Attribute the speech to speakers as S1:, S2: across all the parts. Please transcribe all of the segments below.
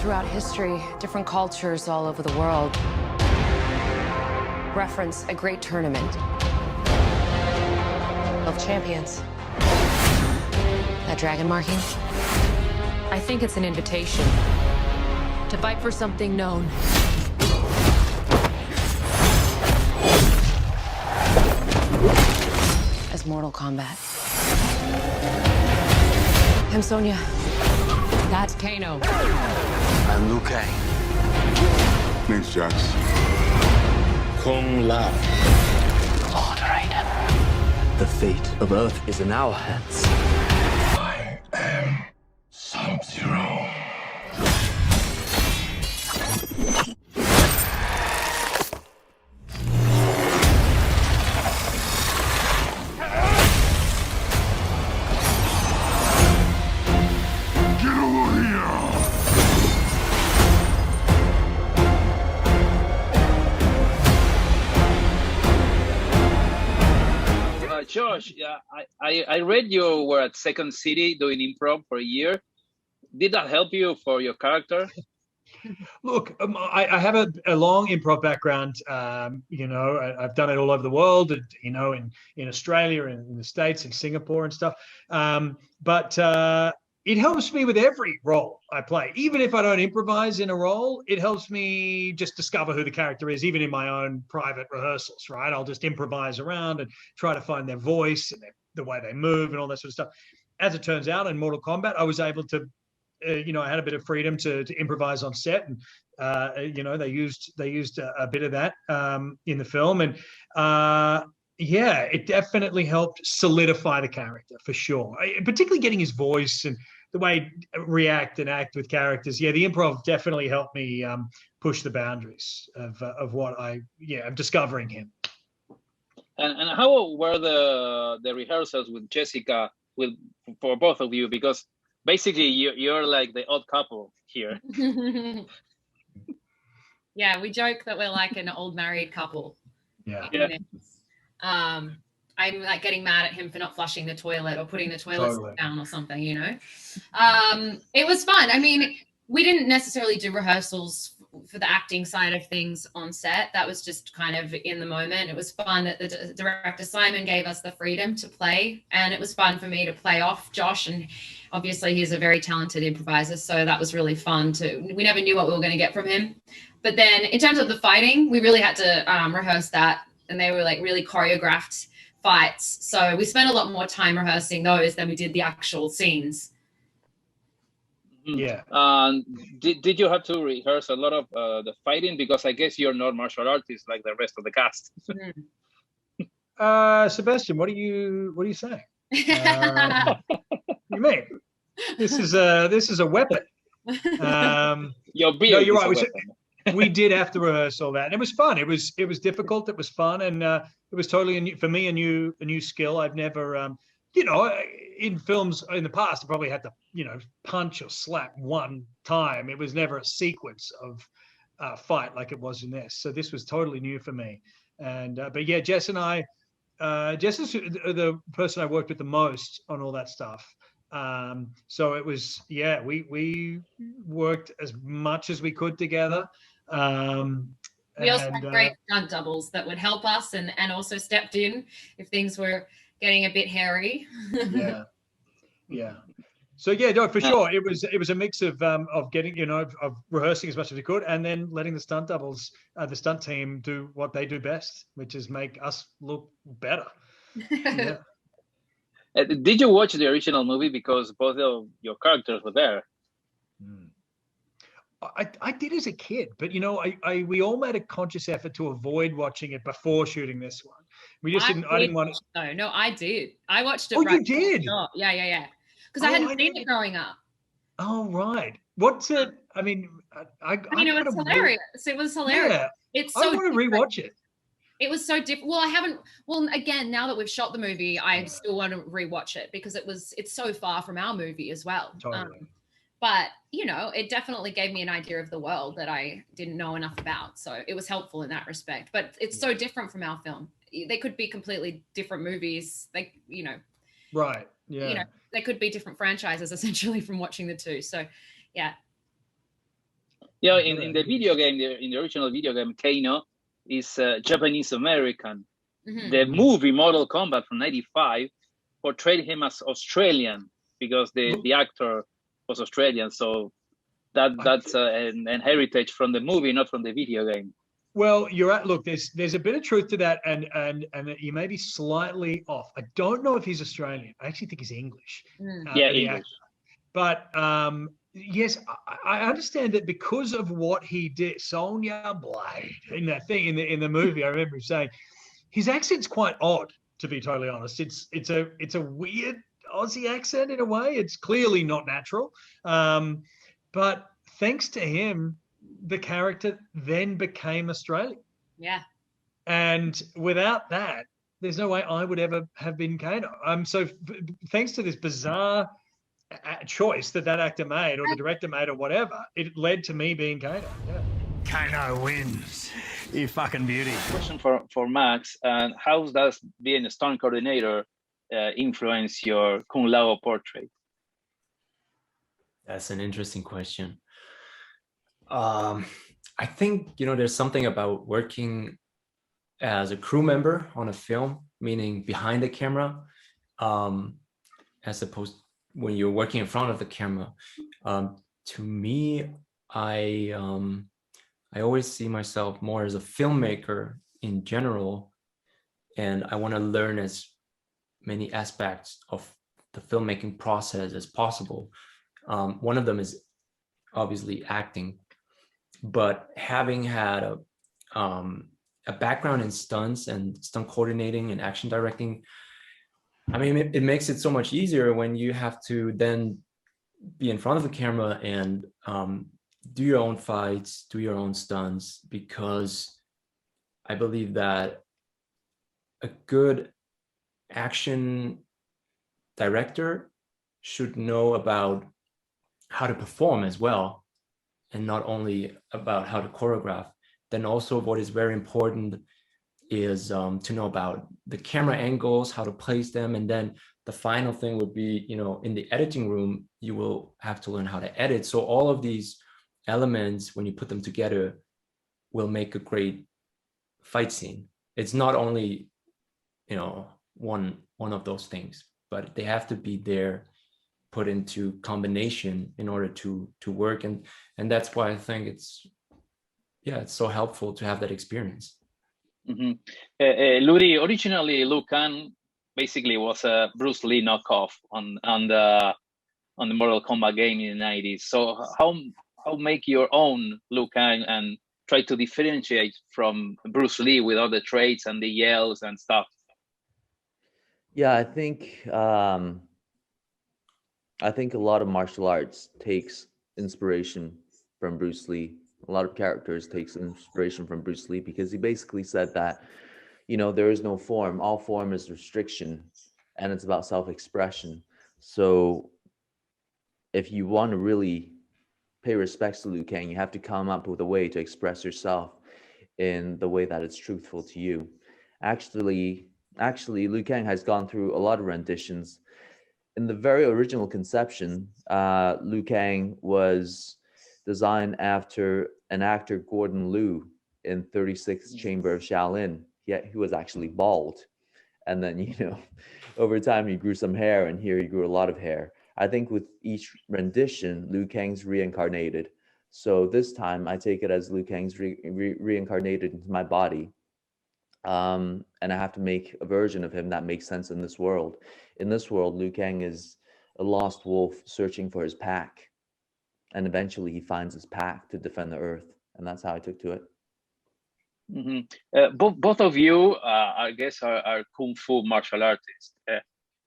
S1: throughout history, different cultures all over the world reference a great tournament of champions. That dragon marking? I think it's an invitation to fight for something known. As Mortal Kombat. I'm Sonya. That's Kano.
S2: I'm Liu Kang.
S3: Name's Jax.
S2: Kung Lao.
S4: Lord Raiden.
S2: The fate of Earth is in our hands.
S3: I am Sub-Zero.
S5: Josh, yeah, I read you were at Second City doing improv for a year. Did that help you for your character?
S6: Look, I have a long improv background. I've done it all over the world, in Australia and in the States and Singapore and stuff. But it helps me with every role I play. Even if I don't improvise in a role, it helps me just discover who the character is, even in my own private rehearsals, right? I'll just improvise around and try to find their voice and the way they move and all that sort of stuff. As it turns out, in Mortal Kombat, I was able to, I had a bit of freedom to improvise on set, and they used a bit of that in the film, and it definitely helped solidify the character for sure. Particularly getting his voice and the way I react and act with characters. Yeah, the improv definitely helped me push the boundaries of what I'm discovering him.
S5: And how were the rehearsals with Jessica for both of you? Because basically you're like the odd couple here.
S7: Yeah, we joke that we're like an old married couple.
S6: Yeah.
S7: I'm like getting mad at him for not flushing the toilet or putting the toilet down or something, It was fun. I mean, we didn't necessarily do rehearsals for the acting side of things on set. That was just kind of in the moment. It was fun that the director Simon gave us the freedom to play, and it was fun for me to play off Josh, and obviously he's a very talented improviser, so that was really fun too. We never knew what we were going to get from him. But then in terms of the fighting, we really had to rehearse that, and they were like really choreographed fights. So we spent a lot more time rehearsing those than we did the actual scenes.
S6: Yeah.
S5: Did you have to rehearse a lot of the fighting? Because I guess you're not martial artists like the rest of the cast.
S6: Sebastian, what are you saying? You mean this is a weapon?
S5: Your beard.
S6: No, you're right. We did have to rehearse all that, and it was fun. It was difficult. It was fun, and it was totally a new skill. I've never, in films in the past, I probably had to, punch or slap one time. It was never a sequence of fight like it was in this. So this was totally new for me. And but yeah, Jess and I, Jess is the person I worked with the most on all that stuff. So it was, we worked as much as we could together.
S7: We also had great stunt doubles that would help us and also stepped in if things were getting a bit hairy. Yeah.
S6: So for sure, it was a mix of getting, of rehearsing as much as we could, and then letting the stunt doubles, the stunt team do what they do best, which is make us look better. Yeah.
S5: Did you watch the original movie? Because both of your characters were there.
S6: I did as a kid, but we all made a conscious effort to avoid watching it before shooting this one. We just didn't. I didn't want to.
S7: No, I did. I watched it.
S6: Oh, you did?
S7: Yeah. Because I hadn't seen it growing up.
S6: Oh, right. What's it? I mean,
S7: it was hilarious. It was hilarious. Yeah,
S6: it's so. I want to rewatch it.
S7: It was so different. Well, I haven't. Well, again, now that we've shot the movie, I still want to rewatch it because it's so far from our movie as well.
S6: Totally.
S7: But it definitely gave me an idea of the world that I didn't know enough about. So it was helpful in that respect. But it's so different from our film. They could be completely different movies.
S6: Right. Yeah.
S7: They could be different franchises essentially from watching the two. So, yeah.
S5: Yeah, in the video game, in the original video game, Kano is Japanese American.
S7: Mhm.
S5: The movie Mortal Kombat from '95 portrayed him as Australian because the actor was Australian. So that's an heritage from the movie, not from the video game.
S6: Well, you're at. Look, there's a bit of truth to that, and you may be slightly off. I don't know if he's Australian. I actually think he's English.
S5: Yeah,
S6: the
S5: English.
S6: actor. But yes, I understand that because of what he did, Sonya Blade in that thing in the movie. I remember him saying his accent's quite odd. To be totally honest, it's a weird Aussie accent in a way. It's clearly not natural. But thanks to him, the character then became Australian.
S7: Yeah.
S6: And without that, there's no way I would ever have been Kano. So thanks to this bizarre choice that actor made, or the director made, or whatever, it led to me being Kano. Yeah.
S8: Kano wins. You fucking beauty.
S5: Question for Max: how does being a stunt coordinator influence your Kung Lao portrait?
S2: That's an interesting question. I think, there's something about working as a crew member on a film, meaning behind the camera, as opposed when you're working in front of the camera. To me, I always see myself more as a filmmaker in general, and I want to learn as many aspects of the filmmaking process as possible. One of them is obviously acting, but having had a background in stunts and stunt coordinating and action directing, I mean, it makes it so much easier when you have to then be in front of the camera and do your own fights, do your own stunts, because I believe that a good action director should know about how to perform as well, and not only about how to choreograph. Then also what is very important is to know about the camera angles, how to place them. And then the final thing would be, in the editing room, you will have to learn how to edit. So all of these elements, when you put them together, will make a great fight scene. It's not only, one of those things, but they have to be there, put into combination in order to work. And that's why I think it's so helpful to have that experience.
S5: Mm-hmm. Ludi, originally Liu Kang basically was a Bruce Lee knockoff on the Mortal Kombat game in the 90s. So how make your own Liu Kang and try to differentiate from Bruce Lee with all the traits and the yells and stuff?
S9: Yeah, I think a lot of martial arts takes inspiration from Bruce Lee. A lot of characters takes inspiration from Bruce Lee, because he basically said that, there is no form. All form is restriction, and it's about self-expression. So if you want to really pay respects to Liu Kang, you have to come up with a way to express yourself in the way that it's truthful to you. Actually, Liu Kang has gone through a lot of renditions. In the very original conception, Liu Kang was designed after an actor, Gordon Liu, in 36th Chamber of Shaolin. He was actually bald. And then, over time he grew some hair, and here he grew a lot of hair. I think with each rendition, Liu Kang's reincarnated. So this time I take it as Liu Kang's reincarnated into my body. And I have to make a version of him that makes sense in this world. In this world, Liu Kang is a lost wolf searching for his pack. And eventually he finds his pack to defend the earth. And that's how I took to it.
S5: Mm-hmm. Both of you, I guess, are Kung Fu martial artists.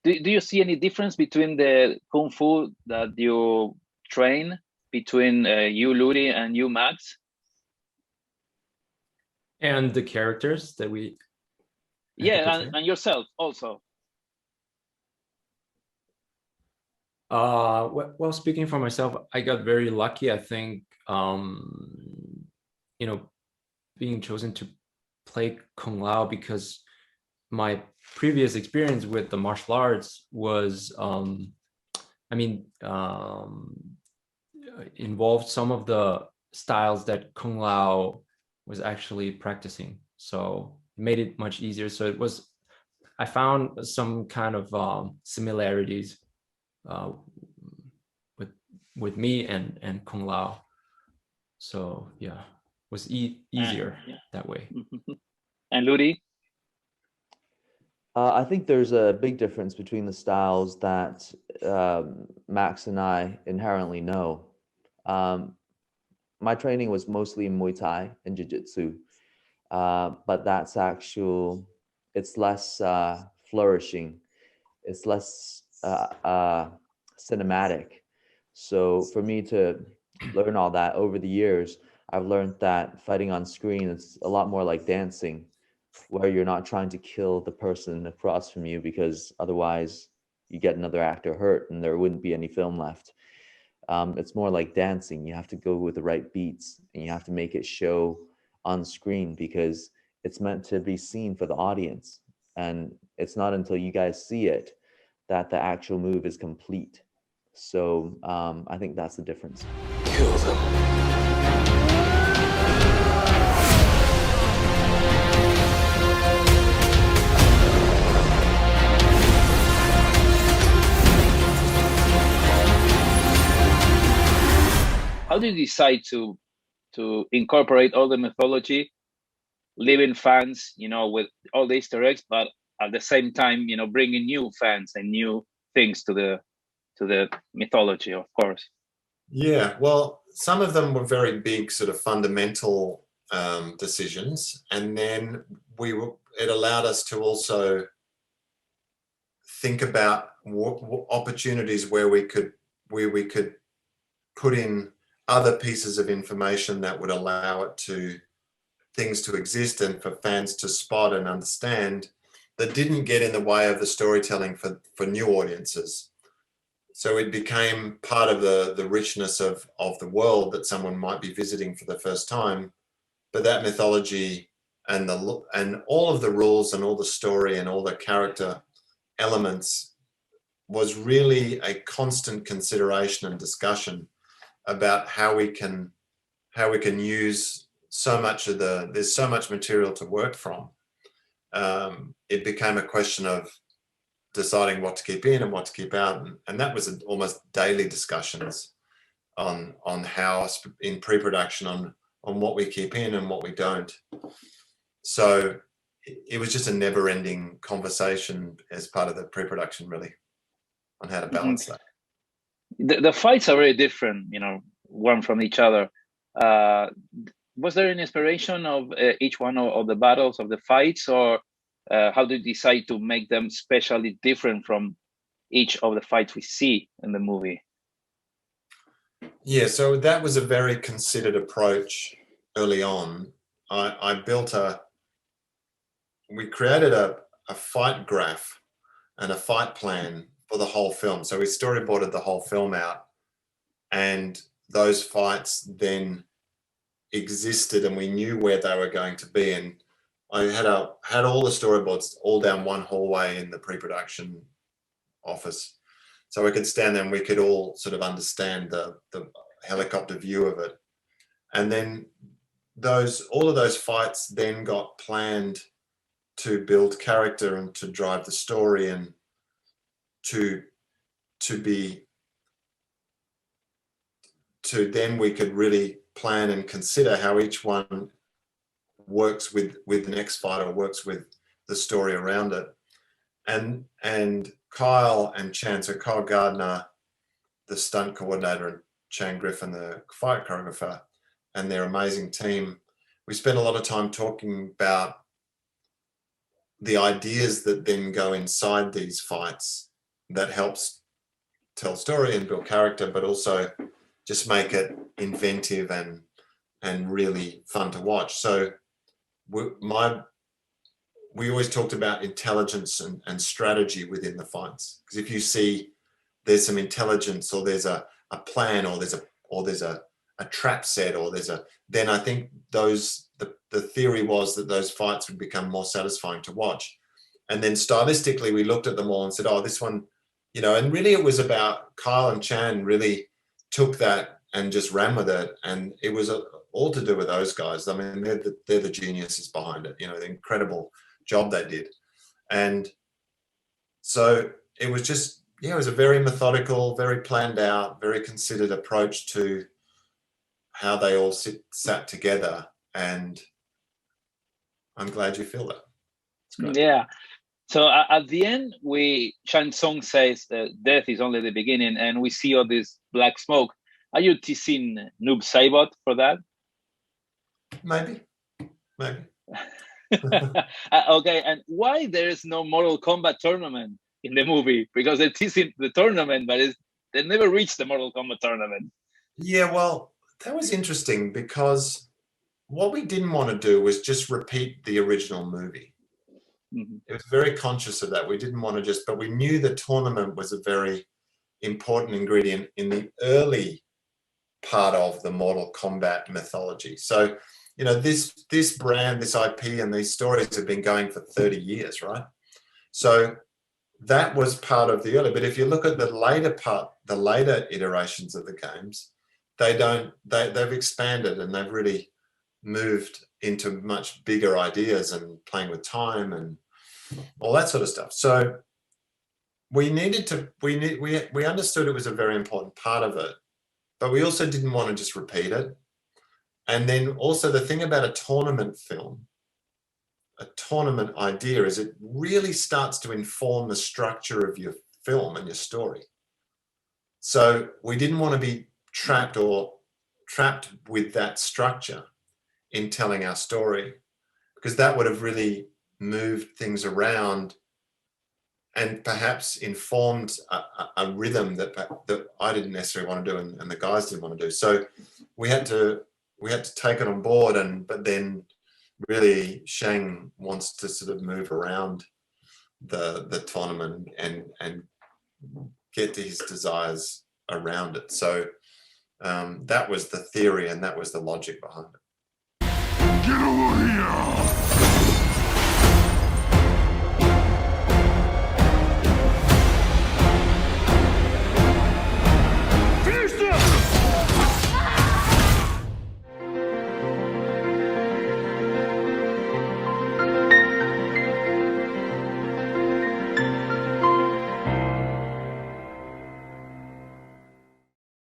S5: Do you see any difference between the Kung Fu that you train between you, Ludi, and you, Max?
S2: And the characters that we...
S5: Yeah, and yourself also.
S2: Well, speaking for myself, I got very lucky. I think, being chosen to play Kung Lao, because my previous experience with the martial arts was, involved some of the styles that Kung Lao was actually practicing. So it made it much easier. So it was, I found some kind of similarities with me and Kung Lao. So yeah, it was easier that way.
S5: And Ludi?
S9: I think there's a big difference between the styles that Max and I inherently know. My training was mostly in Muay Thai and Jiu-Jitsu, but that's it's less flourishing, it's less cinematic. So for me to learn all that over the years, I've learned that fighting on screen is a lot more like dancing, where you're not trying to kill the person across from you, because otherwise you get another actor hurt and there wouldn't be any film left. It's more like dancing. You have to go with the right beats and you have to make it show on screen, because it's meant to be seen for the audience. And it's not until you guys see it that the actual move is complete. So I think that's the difference.
S3: Kill them.
S5: How did you decide to incorporate all the mythology, leaving fans, with all the Easter eggs, but at the same time, bringing new fans and new things to the mythology, of course?
S10: Yeah, well, some of them were very big, sort of fundamental decisions, and then it allowed us to also think about opportunities where we could put in other pieces of information that would allow things to exist and for fans to spot and understand, that didn't get in the way of the storytelling for new audiences. So it became part of the richness of the world that someone might be visiting for the first time. But that mythology and all of the rules and all the story and all the character elements was really a constant consideration and discussion about how we can use so much of there's so much material to work from. It became a question of deciding what to keep in and what to keep out, and that was almost daily discussions on how, in pre-production, on what we keep in and what we don't. So it was just a never-ending conversation as part of the pre-production, really, on how to balance that.
S5: The fights are very different, one from each other. Was there an inspiration of each one of the battles, of the fights, or how did you decide to make them specially different from each of the fights we see in the movie?
S10: Yeah, so that was a very considered approach early on. We created a fight graph and a fight plan for the whole film. So we storyboarded the whole film out, and those fights then existed and we knew where they were going to be. And I had all the storyboards all down one hallway in the pre-production office. So we could stand there and we could all sort of understand the helicopter view of it. And then all of those fights then got planned to build character and to drive the story and then we could really plan and consider how each one works with the next fight or works with the story around it. And Kyle and Chan, so Kyle Gardner, the stunt coordinator, and Chan Griffin, the fight choreographer, and their amazing team, we spent a lot of time talking about the ideas that then go inside these fights that helps tell story and build character, but also just make it inventive and really fun to watch. So we always talked about intelligence and strategy within the fights, because if you see there's some intelligence, or there's a plan, or there's a trap set, or then I think the theory was that those fights would become more satisfying to watch. And then stylistically, we looked at them all and said, oh, this one, and really it was about Kyle and Chan really took that and just ran with it. And it was all to do with those guys. I mean, they're the geniuses behind it, you know, the incredible job they did. And so it was just, yeah, it was a very methodical, very planned out, very considered approach to how they all sat together. And I'm glad you feel that. It's great.
S5: Yeah. So at the end, Shang Tsung says death is only the beginning, and we see all this black smoke. Are you teasing Noob Saibot for that?
S10: Maybe.
S5: Okay, and why there is no Mortal Kombat tournament in the movie? Because they're teasing the tournament, but they never reached the Mortal Kombat tournament.
S10: Yeah, well, that was interesting because what we didn't want to do was just repeat the original movie.
S5: Mm-hmm.
S10: It was very conscious of that. We didn't want to but we knew the tournament was a very important ingredient in the early part of the Mortal Kombat mythology. So, you know, this brand, this IP, and these stories have been going for 30 years, right? So that was part of the early. But if you look at the later iterations of the games, they've expanded and they've really moved into much bigger ideas and playing with time and all that sort of stuff. So we understood it was a very important part of it, but we also didn't want to just repeat it. And then also the thing about a tournament film, a tournament idea, is it really starts to inform the structure of your film and your story. So we didn't want to be trapped with that structure in telling our story, because that would have really moved things around and perhaps informed a rhythm that I didn't necessarily want to do and the guys didn't want to do. So we had to take it on board, but then really Shang wants to sort of move around the tournament and get to his desires around it. So that was the theory and that was the logic behind it.
S8: Get over here!